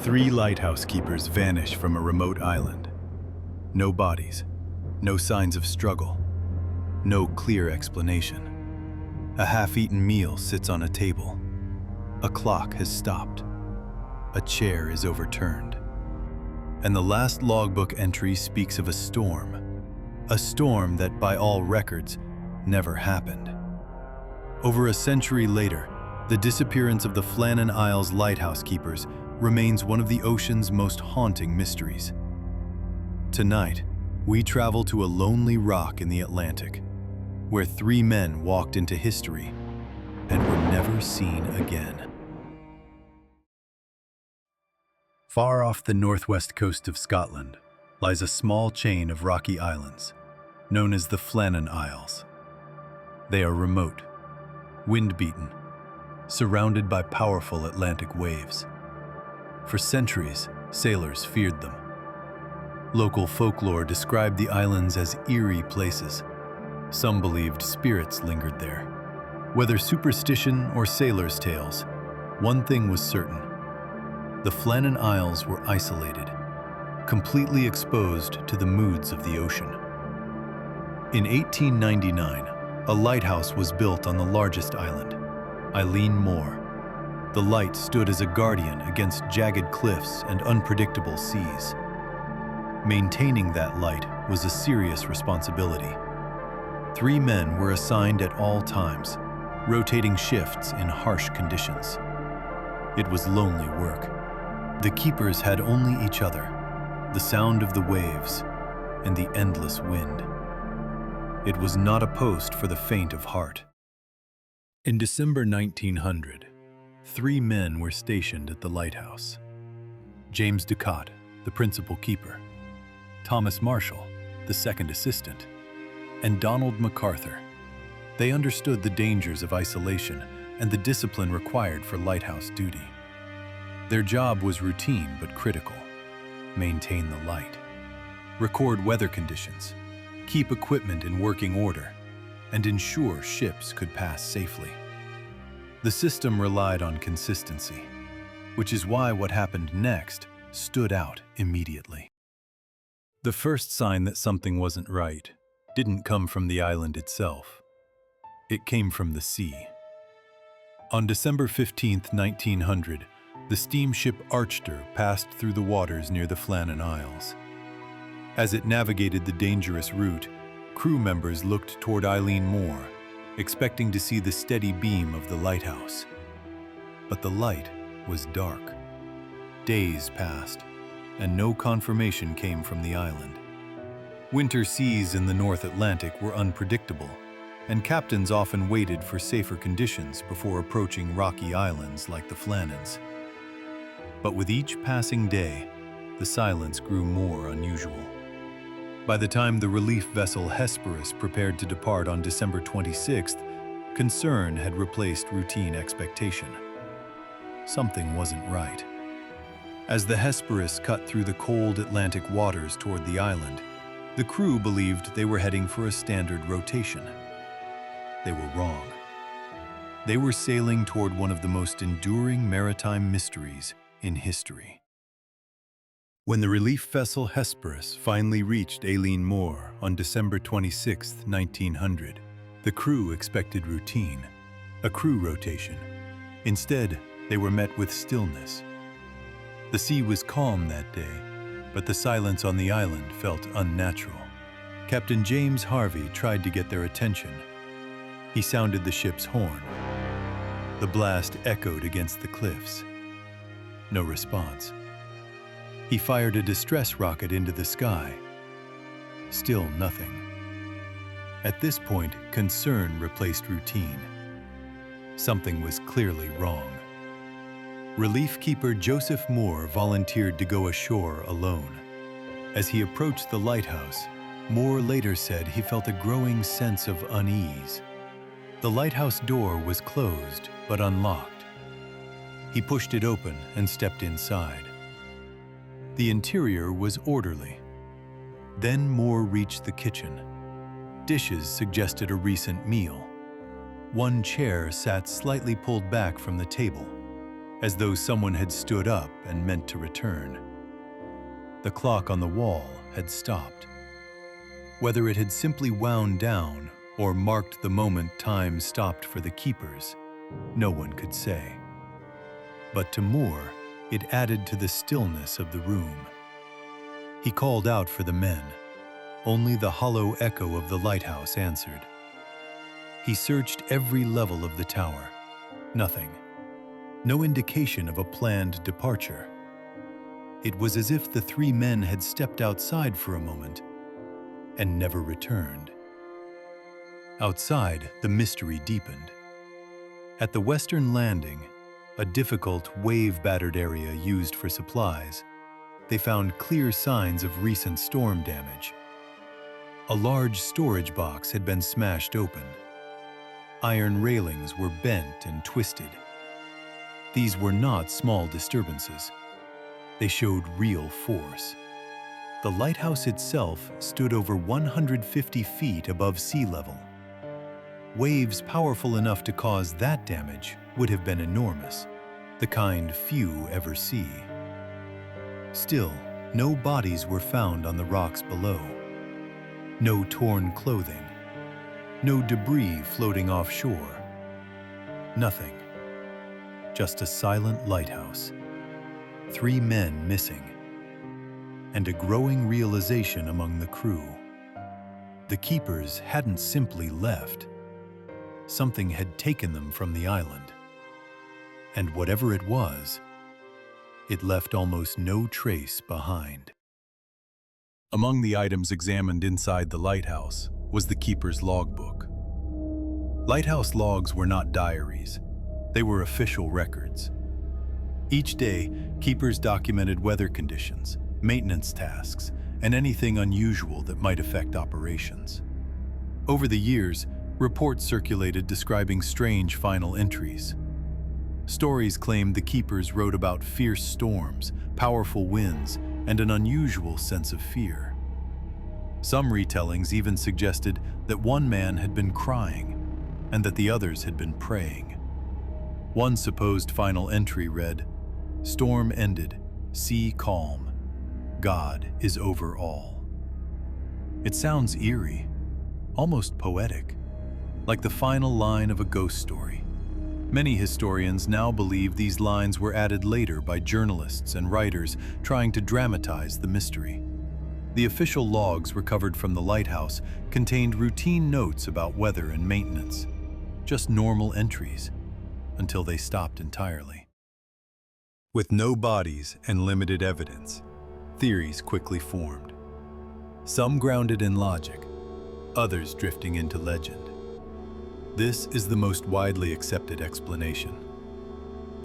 Three lighthouse keepers vanish from a remote island. No bodies, no signs of struggle, no clear explanation. A half-eaten meal sits on a table. A clock has stopped. A chair is overturned. And the last logbook entry speaks of a storm that, by all records, never happened. Over a century later, the disappearance of the Flannan Isles Lighthouse keepers remains one of the ocean's most haunting mysteries. Tonight, we travel to a lonely rock in the Atlantic, where three men walked into history and were never seen again. Far off the northwest coast of Scotland lies a small chain of rocky islands, known as the Flannan Isles. They are remote, wind-beaten, surrounded by powerful Atlantic waves. For centuries, sailors feared them. Local folklore described the islands as eerie places. Some believed spirits lingered there. Whether superstition or sailors' tales, one thing was certain. The Flannan Isles were isolated, completely exposed to the moods of the ocean. In 1899, a lighthouse was built on the largest island, Eilean Mor. The light stood as a guardian against jagged cliffs and unpredictable seas. Maintaining that light was a serious responsibility. Three men were assigned at all times, rotating shifts in harsh conditions. It was lonely work. The keepers had only each other, the sound of the waves, and the endless wind. It was not a post for the faint of heart. In December 1900, three men were stationed at the lighthouse. James Ducat, the principal keeper, Thomas Marshall, the second assistant, and Donald MacArthur. They understood the dangers of isolation and the discipline required for lighthouse duty. Their job was routine but critical: maintain the light, record weather conditions, keep equipment in working order, and ensure ships could pass safely. The system relied on consistency, which is why what happened next stood out immediately. The first sign that something wasn't right didn't come from the island itself. It came from the sea. On December 15, 1900, the steamship Archer passed through the waters near the Flannan Isles. As it navigated the dangerous route, crew members looked toward Eilean Mor, expecting to see the steady beam of the lighthouse. But the light was dark. Days passed, and no confirmation came from the island. Winter seas in the North Atlantic were unpredictable, and captains often waited for safer conditions before approaching rocky islands like the Flannans. But with each passing day, the silence grew more unusual. By the time the relief vessel Hesperus prepared to depart on December 26th, concern had replaced routine expectation. Something wasn't right. As the Hesperus cut through the cold Atlantic waters toward the island, the crew believed they were heading for a standard rotation. They were wrong. They were sailing toward one of the most enduring maritime mysteries in history. When the relief vessel Hesperus finally reached Eilean Mor on December 26, 1900, the crew expected routine, a crew rotation. Instead, they were met with stillness. The sea was calm that day, but the silence on the island felt unnatural. Captain James Harvey tried to get their attention. He sounded the ship's horn. The blast echoed against the cliffs. No response. He fired a distress rocket into the sky. Still nothing. At this point, concern replaced routine. Something was clearly wrong. Relief keeper Joseph Moore volunteered to go ashore alone. As he approached the lighthouse, Moore later said he felt a growing sense of unease. The lighthouse door was closed but unlocked. He pushed it open and stepped inside. The interior was orderly. Then Moore reached the kitchen. Dishes suggested a recent meal. One chair sat slightly pulled back from the table, as though someone had stood up and meant to return. The clock on the wall had stopped. Whether it had simply wound down or marked the moment time stopped for the keepers, no one could say. But to Moore, it added to the stillness of the room. He called out for the men. Only the hollow echo of the lighthouse answered. He searched every level of the tower. Nothing. No indication of a planned departure. It was as if the three men had stepped outside for a moment and never returned. Outside, the mystery deepened. At the western landing, a difficult, wave-battered area used for supplies, they found clear signs of recent storm damage. A large storage box had been smashed open. Iron railings were bent and twisted. These were not small disturbances. They showed real force. The lighthouse itself stood over 150 feet above sea level. Waves powerful enough to cause that damage would have been enormous, the kind few ever see. Still, no bodies were found on the rocks below. No torn clothing. No debris floating offshore. Nothing. Just a silent lighthouse. 3 men missing. And a growing realization among the crew. The keepers hadn't simply left. Something had taken them from the island. And whatever it was, it left almost no trace behind. Among the items examined inside the lighthouse was the keeper's logbook. Lighthouse logs were not diaries. They were official records. Each day, keepers documented weather conditions, maintenance tasks, and anything unusual that might affect operations. Over the years, reports circulated describing strange final entries. Stories claimed the keepers wrote about fierce storms, powerful winds, and an unusual sense of fear. Some retellings even suggested that one man had been crying and that the others had been praying. One supposed final entry read, "Storm ended, sea calm. God is over all." It sounds eerie, almost poetic, like the final line of a ghost story. Many historians now believe these lines were added later by journalists and writers trying to dramatize the mystery. The official logs recovered from the lighthouse contained routine notes about weather and maintenance, just normal entries, until they stopped entirely. With no bodies and limited evidence, theories quickly formed. Some grounded in logic, others drifting into legend. This is the most widely accepted explanation.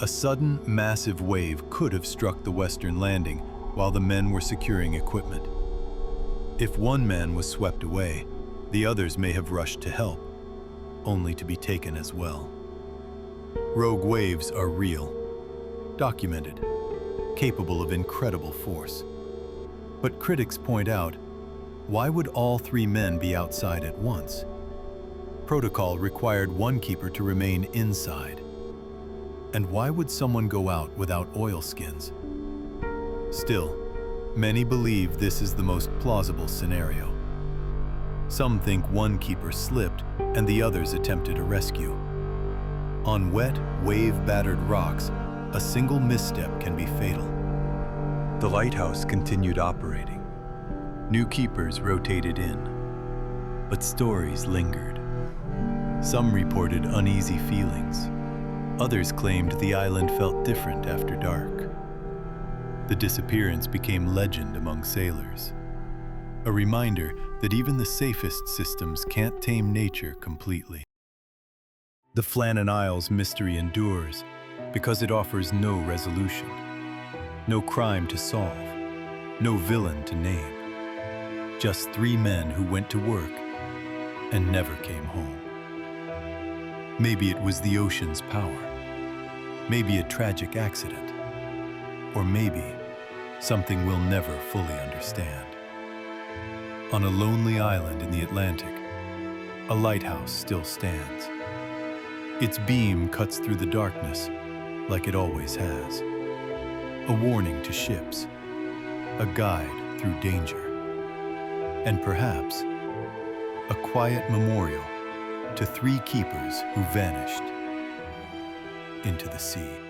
A sudden, massive wave could have struck the western landing while the men were securing equipment. If one man was swept away, the others may have rushed to help, only to be taken as well. Rogue waves are real, documented, capable of incredible force. But critics point out, why would all 3 men be outside at once? Protocol required one keeper to remain inside. And why would someone go out without oilskins? Still, many believe this is the most plausible scenario. Some think one keeper slipped and the others attempted a rescue. On wet, wave-battered rocks, a single misstep can be fatal. The lighthouse continued operating. New keepers rotated in, but stories lingered. Some reported uneasy feelings. Others claimed the island felt different after dark. The disappearance became legend among sailors. A reminder that even the safest systems can't tame nature completely. The Flannan Isles mystery endures because it offers no resolution, no crime to solve, no villain to name. Just 3 men who went to work and never came home. Maybe it was the ocean's power, maybe a tragic accident, or maybe something we'll never fully understand. On a lonely island in the Atlantic, a lighthouse still stands. Its beam cuts through the darkness, like it always has. A warning to ships, a guide through danger, and perhaps a quiet memorial to 3 keepers who vanished into the sea.